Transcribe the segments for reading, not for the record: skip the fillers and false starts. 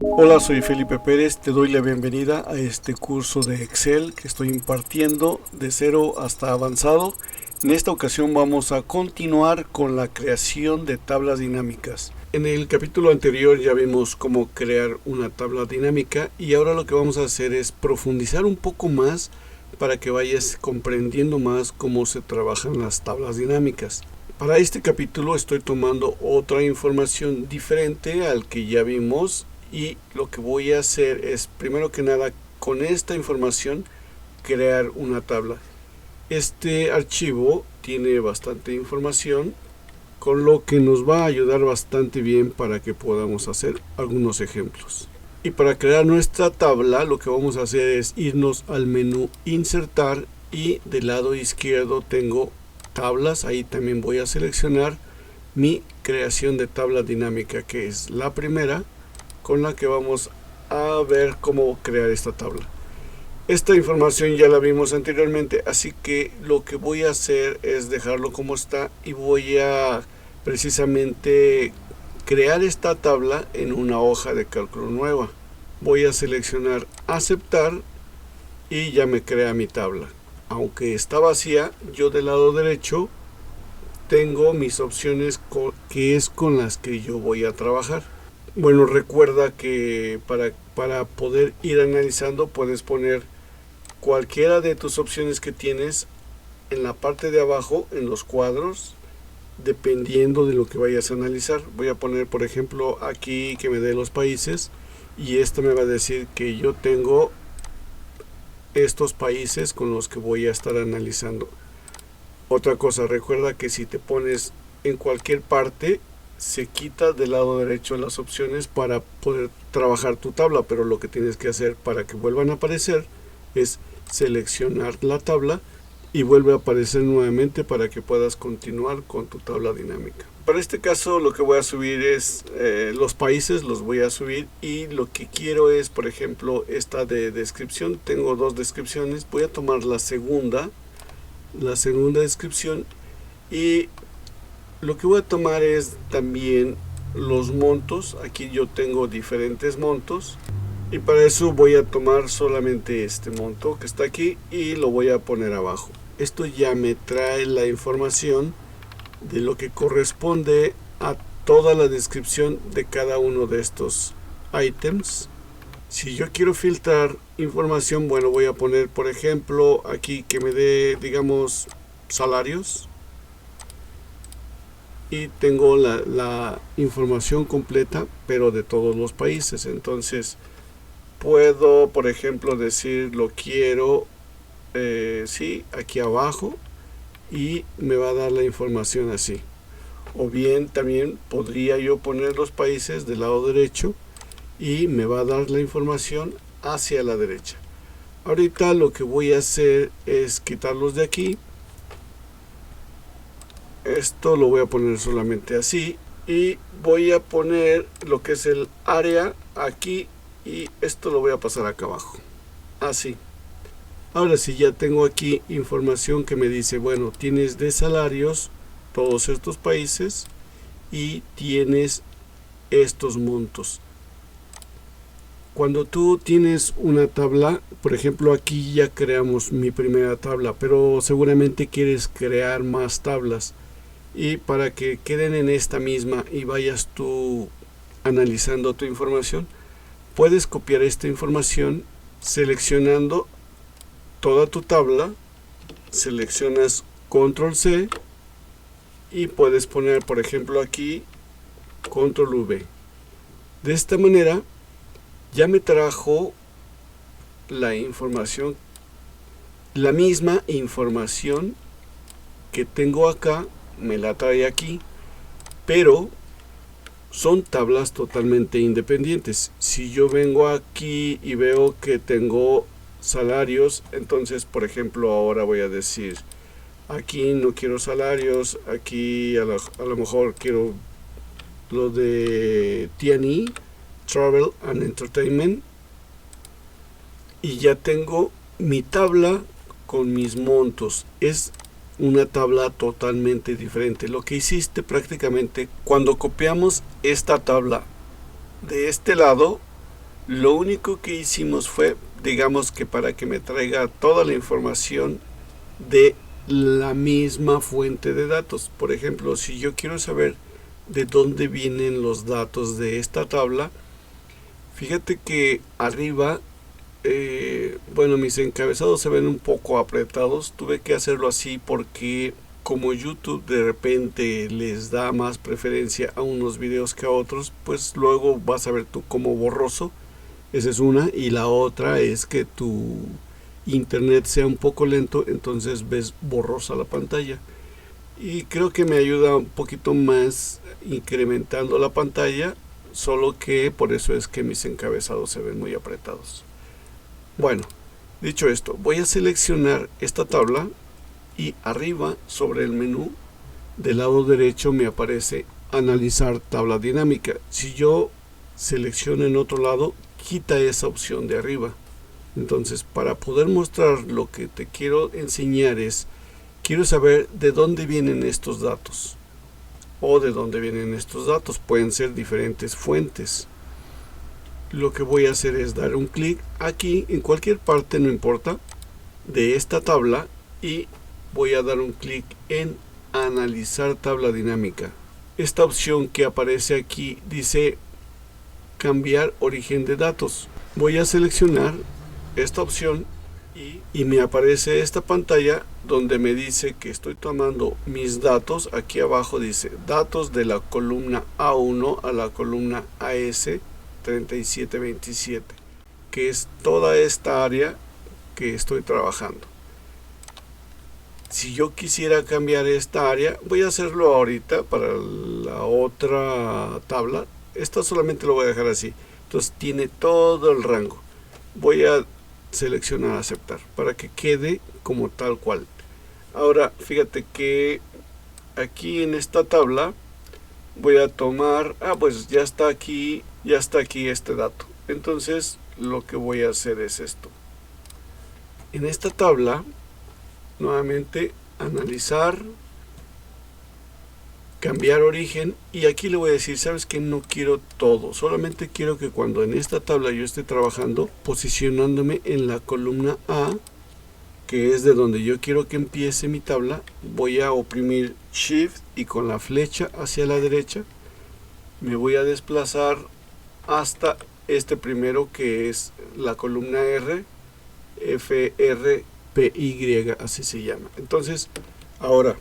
Hola, soy Felipe Pérez, te doy la bienvenida a este curso de Excel que estoy impartiendo de cero hasta avanzado. En esta ocasión vamos a continuar con la creación de tablas dinámicas. En el capítulo anterior ya vimos cómo crear una tabla dinámica y ahora lo que vamos a hacer es profundizar un poco más para que vayas comprendiendo más cómo se trabajan las tablas dinámicas. Para este capítulo estoy tomando otra información diferente al que ya vimos. Y lo que voy a hacer es, primero que nada, con esta información, crear una tabla. Este archivo tiene bastante información, con lo que nos va a ayudar bastante bien para que podamos hacer algunos ejemplos. Y para crear nuestra tabla, lo que vamos a hacer es irnos al menú Insertar y del lado izquierdo tengo tablas. Ahí también voy a seleccionar mi creación de tabla dinámica, que es la primera, con la que vamos a ver cómo crear esta tabla. Esta información ya la vimos anteriormente, así que lo que voy a hacer es dejarlo como está y voy a precisamente crear esta tabla en una hoja de cálculo nueva. Voy a seleccionar aceptar y ya me crea mi tabla. Aunque está vacía, yo del lado derecho tengo mis opciones que es con las que yo voy a trabajar. Bueno, recuerda que para poder ir analizando puedes poner cualquiera de tus opciones que tienes en la parte de abajo, en los cuadros, dependiendo de lo que vayas a analizar. Voy a poner, por ejemplo, aquí que me dé los países y esto me va a decir que yo tengo estos países con los que voy a estar analizando. Otra cosa, recuerda que si te pones en cualquier parte, se quita del lado derecho las opciones para poder trabajar tu tabla, pero lo que tienes que hacer para que vuelvan a aparecer es seleccionar la tabla y vuelve a aparecer nuevamente para que puedas continuar con tu tabla dinámica. Para este caso lo que voy a subir es los países, los voy a subir, y lo que quiero es, por ejemplo, esta de descripción. Tengo dos descripciones, voy a tomar la segunda descripción y lo que voy a tomar es también los montos. Aquí yo tengo diferentes montos y para eso voy a tomar solamente este monto que está aquí y lo voy a poner abajo. Esto ya me trae la información de lo que corresponde a toda la descripción de cada uno de estos ítems. Si yo quiero filtrar información, bueno, voy a poner, por ejemplo, aquí que me dé, digamos, salarios. Y tengo la información completa, pero de todos los países. Entonces puedo, por ejemplo, decir lo quiero, sí, aquí abajo, y me va a dar la información así. O bien también podría yo poner los países del lado derecho y me va a dar la información hacia la derecha. Ahorita lo que voy a hacer es quitarlos de aquí. Esto lo voy a poner solamente así y voy a poner lo que es el área aquí y esto lo voy a pasar acá abajo, así. Ahora sí, ya tengo aquí información que me dice, bueno, tienes de salarios todos estos países y tienes estos montos. Cuando tú tienes una tabla, por ejemplo, aquí ya creamos mi primera tabla, pero seguramente quieres crear más tablas. Y para que queden en esta misma y vayas tú analizando tu información, puedes copiar esta información seleccionando toda tu tabla, seleccionas control C y puedes poner, por ejemplo, aquí control V. De esta manera ya me trajo la información, la misma información que tengo acá, me la trae aquí, pero son tablas totalmente independientes. Si yo vengo aquí y veo que tengo salarios, entonces, por ejemplo, ahora voy a decir, aquí no quiero salarios, aquí a lo mejor quiero lo de T&E, Travel and Entertainment, y ya tengo mi tabla con mis montos. Es una tabla totalmente diferente. Lo que hiciste prácticamente cuando copiamos esta tabla de este lado, Lo único que hicimos fue, digamos que para que me traiga toda la información de la misma fuente de datos. Por ejemplo, si yo quiero saber de dónde vienen los datos de esta tabla, fíjate que arriba, bueno, mis encabezados se ven un poco apretados. Tuve que hacerlo así porque como YouTube de repente les da más preferencia a unos videos que a otros, pues luego vas a ver tú como borroso. Esa es una, y la otra es que tu internet sea un poco lento, entonces ves borrosa la pantalla. Y creo que me ayuda un poquito más incrementando la pantalla, solo que por eso es que mis encabezados se ven muy apretados. Bueno, dicho esto, voy a seleccionar esta tabla y arriba sobre el menú del lado derecho me aparece analizar tabla dinámica. Si yo selecciono en otro lado, quita esa opción de arriba. Entonces, para poder mostrar lo que te quiero enseñar es, quiero saber de dónde vienen estos datos o de dónde vienen estos datos. Pueden ser diferentes fuentes. Lo que voy a hacer es dar un clic aquí en cualquier parte, no importa, de esta tabla, y voy a dar un clic en analizar tabla dinámica. Esta opción que aparece aquí dice cambiar origen de datos. Voy a seleccionar esta opción y me aparece esta pantalla donde me dice que estoy tomando mis datos. Aquí abajo dice datos de la columna A1 a la columna AS 3727, que es toda esta área que estoy trabajando. Si yo quisiera cambiar esta área, voy a hacerlo ahorita para la otra tabla. Esta solamente lo voy a dejar así. Entonces tiene todo el rango. Voy a seleccionar aceptar para que quede como tal cual. Ahora fíjate que aquí en esta tabla voy a tomar, pues ya está aquí este dato. Entonces lo que voy a hacer es esto. En esta tabla, nuevamente analizar, cambiar origen, y aquí le voy a decir, sabes que no quiero todo, solamente quiero que cuando en esta tabla yo esté trabajando, posicionándome en la columna A, que es de donde yo quiero que empiece mi tabla, voy a oprimir Shift y con la flecha hacia la derecha me voy a desplazar hasta este primero, que es la columna R, FRPY, así se llama. Entonces, ahora,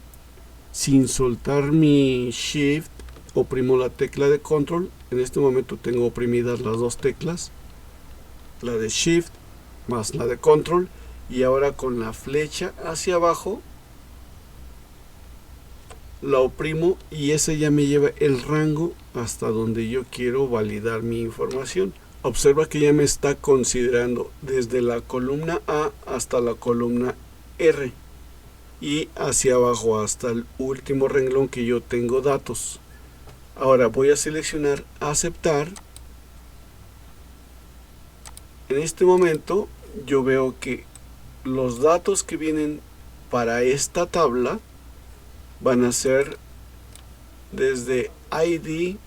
sin soltar mi Shift, oprimo la tecla de Control. En este momento tengo oprimidas las dos teclas, la de Shift más la de Control, y ahora con la flecha hacia abajo la oprimo y ese ya me lleva el rango hasta donde yo quiero validar mi información. Observa que ya me está considerando desde la columna A hasta la columna R y hacia abajo hasta el último renglón que yo tengo datos. Ahora voy a seleccionar aceptar. En este momento yo veo que los datos que vienen para esta tabla van a ser desde ID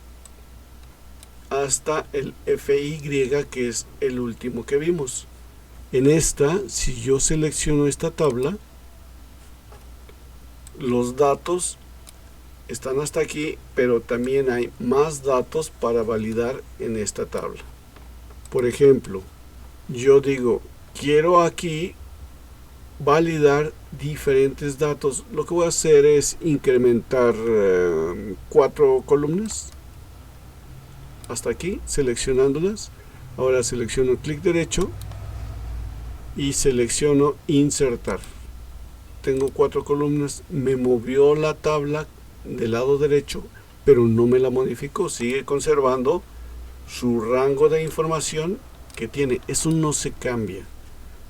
hasta el FY, que es el último que vimos. En esta, si yo selecciono esta tabla, los datos están hasta aquí, pero también hay más datos para validar en esta tabla. Por ejemplo, yo digo, quiero aquí validar diferentes datos. Lo que voy a hacer es incrementar 4 columnas hasta aquí, seleccionándolas. Ahora selecciono clic derecho y selecciono insertar. Tengo 4 columnas, me movió la tabla del lado derecho, pero no me la modificó, sigue conservando su rango de información que tiene. Eso no se cambia,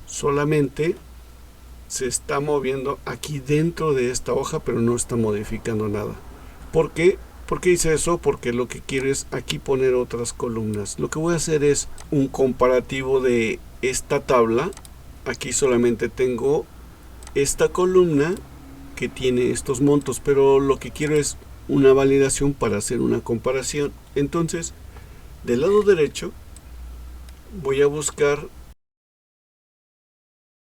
solamente se está moviendo aquí dentro de esta hoja, pero no está modificando nada. ¿Por qué? ¿Por qué hice eso? Porque lo que quiero es aquí poner otras columnas. Lo que voy a hacer es un comparativo de esta tabla. Aquí solamente tengo esta columna que tiene estos montos, pero lo que quiero es una validación para hacer una comparación. Entonces, del lado derecho voy a buscar,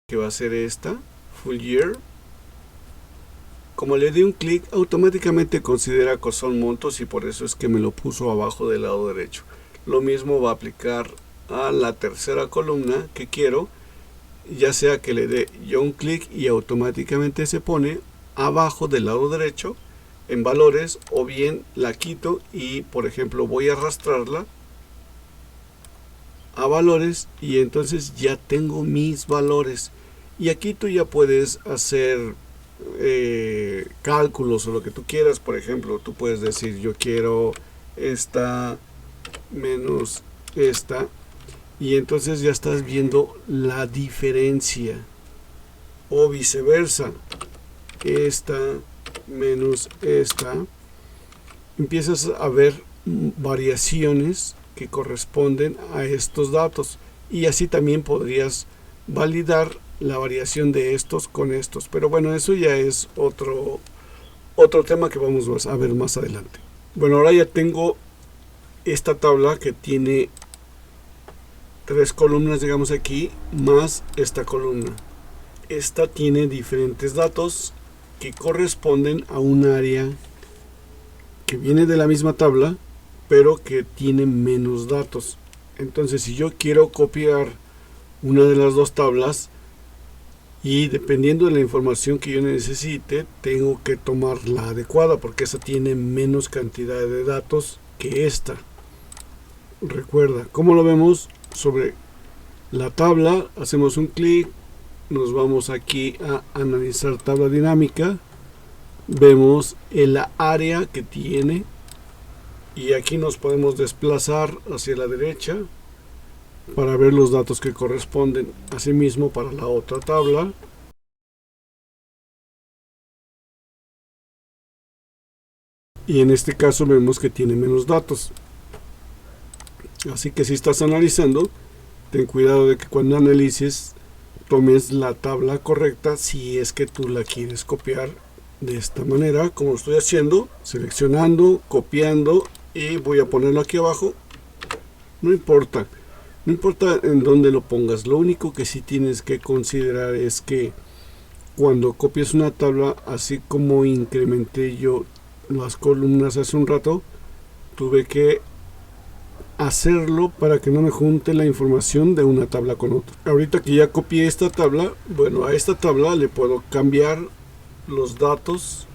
que va a ser esta, full year. Como le di un clic, automáticamente considera que son montos y por eso es que me lo puso abajo del lado derecho. Lo mismo va a aplicar a la tercera columna que quiero, ya sea que le dé yo un clic y automáticamente se pone abajo del lado derecho en valores, o bien la quito y por ejemplo voy a arrastrarla a valores y entonces ya tengo mis valores. Y aquí tú ya puedes hacer cálculos o lo que tú quieras. Por ejemplo, tú puedes decir yo quiero esta menos esta, y entonces ya estás viendo la diferencia, o viceversa, esta menos esta. Empiezas a ver variaciones que corresponden a estos datos, y así también podrías validar la variación de estos con estos, pero bueno, eso ya es otro tema que vamos a ver más adelante. Bueno, ahora ya tengo esta tabla que tiene 3 columnas, digamos aquí, más esta columna. Esta tiene diferentes datos que corresponden a un área que viene de la misma tabla, pero que tiene menos datos. Entonces, si yo quiero copiar una de las dos tablas, y dependiendo de la información que yo necesite, tengo que tomar la adecuada, porque esa tiene menos cantidad de datos que esta. Recuerda, ¿cómo lo vemos? Sobre la tabla, hacemos un clic, nos vamos aquí a analizar tabla dinámica, vemos el área que tiene, y aquí nos podemos desplazar hacia la derecha para ver los datos que corresponden. Asimismo para la otra tabla, y en este caso vemos que tiene menos datos. Así que si estás analizando, ten cuidado de que cuando analices tomes la tabla correcta, si es que tú la quieres copiar de esta manera, como lo estoy haciendo, seleccionando, copiando, y voy a ponerlo aquí abajo. No importa en dónde lo pongas, lo único que sí tienes que considerar es que cuando copies una tabla, así como incrementé yo las columnas hace un rato, tuve que hacerlo para que no me junte la información de una tabla con otra. Ahorita que ya copié esta tabla, bueno, a esta tabla le puedo cambiar los datos.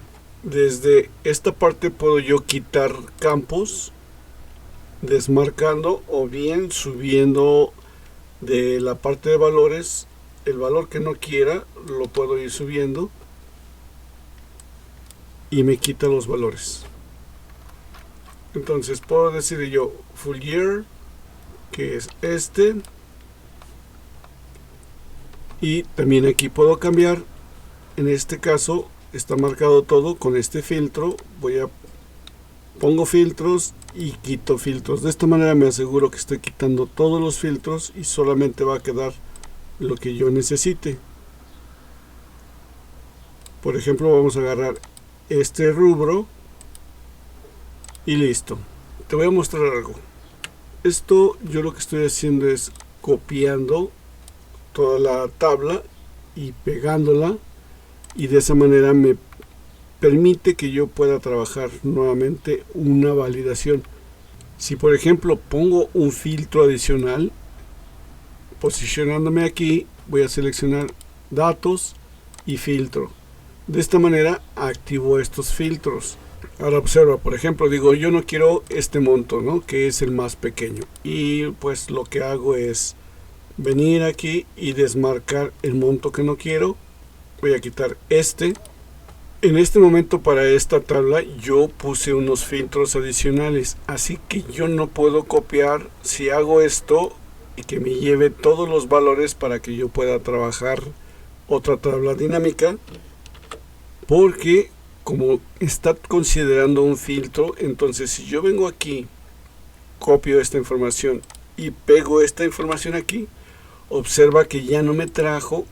Desde esta parte puedo yo quitar campos, desmarcando, o bien subiendo de la parte de valores el valor que no quiera, lo puedo ir subiendo y me quita los valores. Entonces puedo decir yo full year, que es este, y también aquí puedo cambiar. En este caso está marcado todo con este filtro. Pongo filtros y quito filtros. De esta manera me aseguro que estoy quitando todos los filtros y solamente va a quedar lo que yo necesite. Por ejemplo, vamos a agarrar este rubro y listo. Te voy a mostrar algo. Esto yo lo que estoy haciendo es copiando toda la tabla y pegándola, y de esa manera me permite que yo pueda trabajar nuevamente una validación. Si por ejemplo pongo un filtro adicional, posicionándome aquí, voy a seleccionar datos y filtro. De esta manera activo estos filtros. Ahora observa, por ejemplo, digo yo no quiero este monto, ¿no?, que es el más pequeño, y pues lo que hago es venir aquí y desmarcar el monto que no quiero. Voy a quitar este. En este momento, para esta tabla yo puse unos filtros adicionales, así que yo no puedo copiar si hago esto y que me lleve todos los valores para que yo pueda trabajar otra tabla dinámica, porque como está considerando un filtro, entonces si yo vengo aquí, copio esta información y pego esta información aquí, observa que ya no me trajo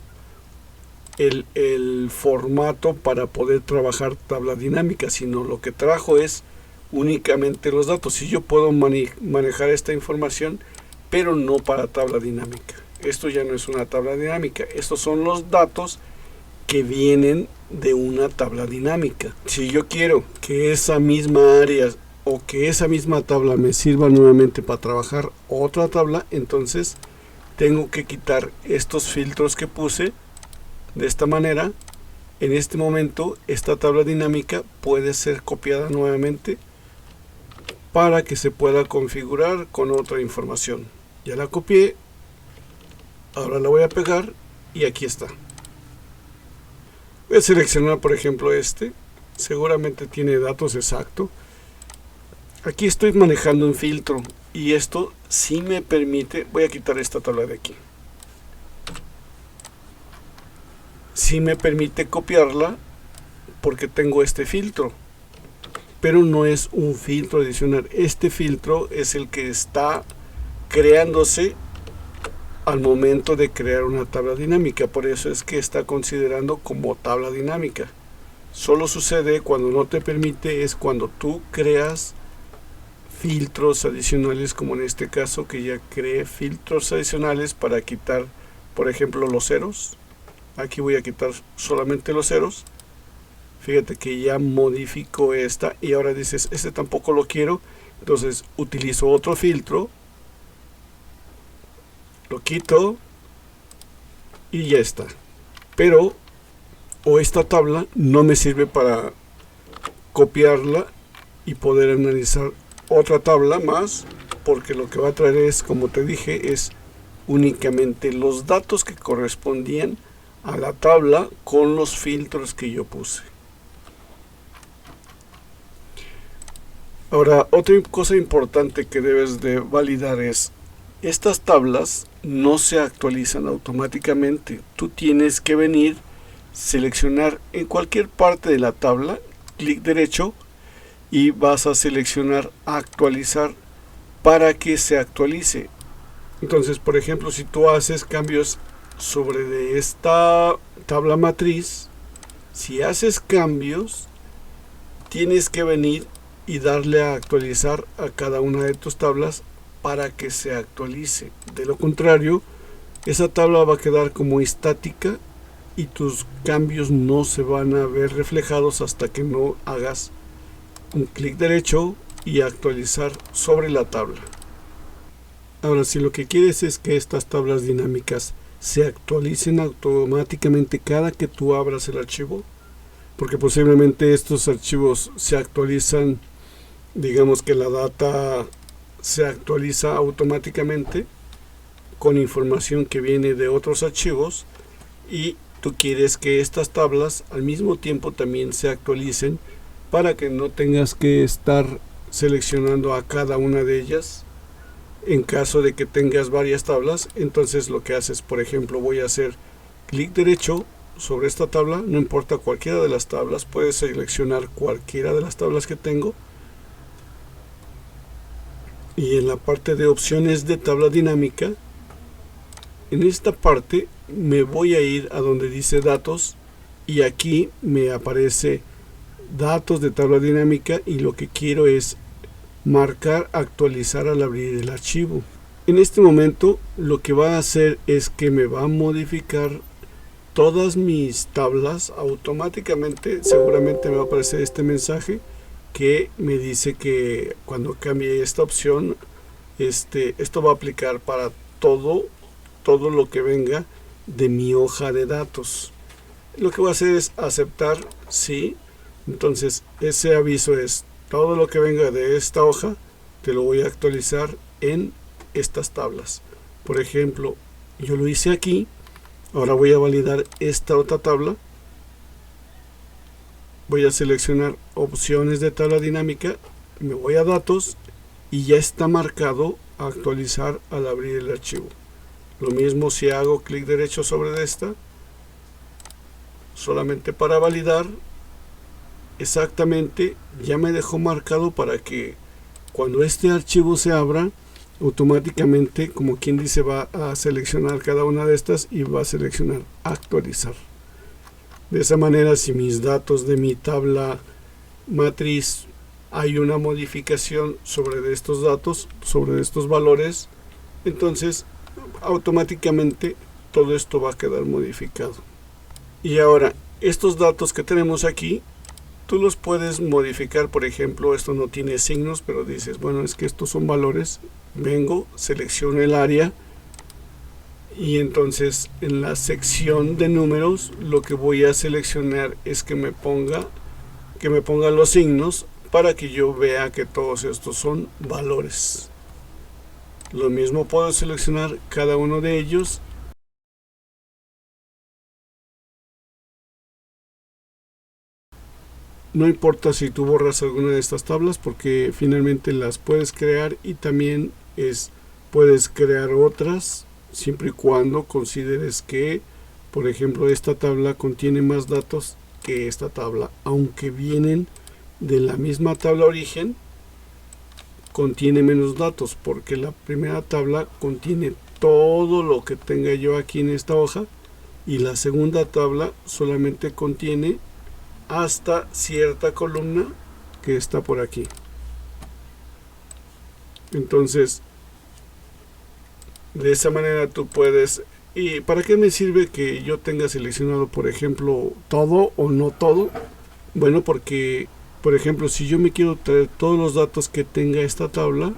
el formato para poder trabajar tabla dinámica, sino lo que trajo es únicamente los datos. Si yo puedo manejar esta información pero no para tabla dinámica. Esto ya no es una tabla dinámica, estos son los datos que vienen de una tabla dinámica. Si yo quiero que esa misma área o que esa misma tabla me sirva nuevamente para trabajar otra tabla, entonces tengo que quitar estos filtros que puse. De esta manera, en este momento, esta tabla dinámica puede ser copiada nuevamente para que se pueda configurar con otra información. Ya la copié, ahora la voy a pegar y aquí está. Voy a seleccionar, por ejemplo, seguramente tiene datos exactos. Aquí estoy manejando un filtro y esto sí me permite, voy a quitar esta tabla de aquí, sí me permite copiarla porque tengo este filtro, pero no es un filtro adicional. Este filtro es el que está creándose al momento de crear una tabla dinámica, por eso es que está considerando como tabla dinámica. Solo sucede cuando no te permite, es cuando tú creas filtros adicionales, como en este caso que ya creé filtros adicionales para quitar, por ejemplo, los ceros. Aquí voy a quitar solamente los ceros. Fíjate que ya modifico esta y ahora dices, este tampoco lo quiero, entonces utilizo otro filtro, lo quito y ya está. Pero o esta tabla no me sirve para copiarla y poder analizar otra tabla más, porque lo que va a traer es, como te dije, es únicamente los datos que correspondían a la tabla con los filtros que yo puse. Ahora, otra cosa importante que debes de validar es, estas tablas no se actualizan automáticamente. Tú tienes que venir, seleccionar en cualquier parte de la tabla, clic derecho, y vas a seleccionar actualizar para que se actualice. Entonces, por ejemplo, si tú haces cambios sobre de esta tabla matriz, si haces cambios, tienes que venir y darle a actualizar a cada una de tus tablas para que se actualice. De lo contrario, esa tabla va a quedar como estática y tus cambios no se van a ver reflejados hasta que no hagas un clic derecho y actualizar sobre la tabla. Ahora, si lo que quieres es que estas tablas dinámicas se actualicen automáticamente cada que tú abras el archivo, porque posiblemente estos archivos se actualizan, digamos que la data se actualiza automáticamente con información que viene de otros archivos, y tú quieres que estas tablas al mismo tiempo también se actualicen para que no tengas que estar seleccionando a cada una de ellas en caso de que tengas varias tablas. Entonces lo que haces, por ejemplo, voy a hacer clic derecho sobre esta tabla, no importa cualquiera de las tablas, puedes seleccionar cualquiera de las tablas que tengo, y en la parte de opciones de tabla dinámica, en esta parte me voy a ir a donde dice datos y aquí me aparece datos de tabla dinámica, y lo que quiero es marcar actualizar al abrir el archivo. En este momento lo que va a hacer es que me va a modificar todas mis tablas automáticamente. Seguramente me va a aparecer este mensaje que me dice que cuando cambie esta opción, esto va a aplicar para todo lo que venga de mi hoja de datos. Lo que voy a hacer es aceptar, sí. Entonces ese aviso es todo lo que venga de esta hoja, te lo voy a actualizar en estas tablas. Por ejemplo, yo lo hice aquí, ahora voy a validar esta otra tabla. Voy a seleccionar opciones de tabla dinámica, me voy a datos y ya está marcado actualizar al abrir el archivo. Lo mismo si hago clic derecho sobre esta, solamente para validar. Exactamente, ya me dejó marcado para que cuando este archivo se abra, automáticamente, como quien dice, va a seleccionar cada una de estas y va a seleccionar actualizar. De esa manera, si mis datos de mi tabla matriz hay una modificación sobre estos datos, sobre estos valores, entonces automáticamente todo esto va a quedar modificado. Y ahora, estos datos que tenemos aquí, tú los puedes modificar. Por ejemplo, esto no tiene signos, pero dices, bueno, es que estos son valores. Vengo, selecciono el área y entonces en la sección de números lo que voy a seleccionar es que me ponga los signos para que yo vea que todos estos son valores. Lo mismo puedo seleccionar cada uno de ellos. No importa si tú borras alguna de estas tablas, porque finalmente las puedes crear y también puedes crear otras, siempre y cuando consideres que, por ejemplo, esta tabla contiene más datos que esta tabla, aunque vienen de la misma tabla origen, contiene menos datos, porque la primera tabla contiene todo lo que tenga yo aquí en esta hoja y la segunda tabla solamente contiene hasta cierta columna que está por aquí. Entonces, de esa manera tú puedes. ¿Y para qué me sirve que yo tenga seleccionado, por ejemplo, todo o no todo? Bueno, porque, por ejemplo, si yo me quiero traer todos los datos que tenga esta tabla,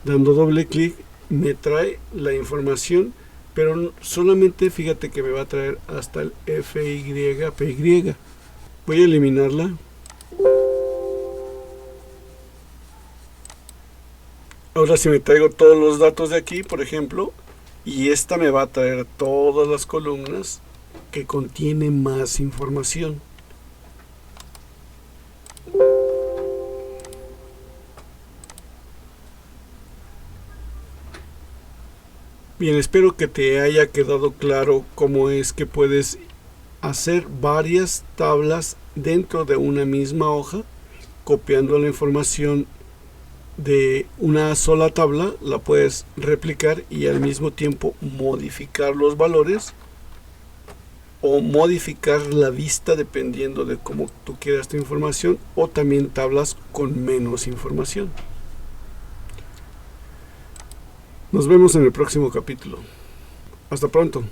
dando doble clic me trae la información, pero solamente fíjate que me va a traer hasta el FYPY. Voy a eliminarla. Ahora si me traigo todos los datos de aquí, por ejemplo, y esta me va a traer todas las columnas que contienen más información. Bien, espero que te haya quedado claro cómo es que puedes hacer varias tablas dentro de una misma hoja, copiando la información de una sola tabla, la puedes replicar y al mismo tiempo modificar los valores o modificar la vista dependiendo de cómo tú quieras tu información, o también tablas con menos información. Nos vemos en el próximo capítulo. Hasta pronto.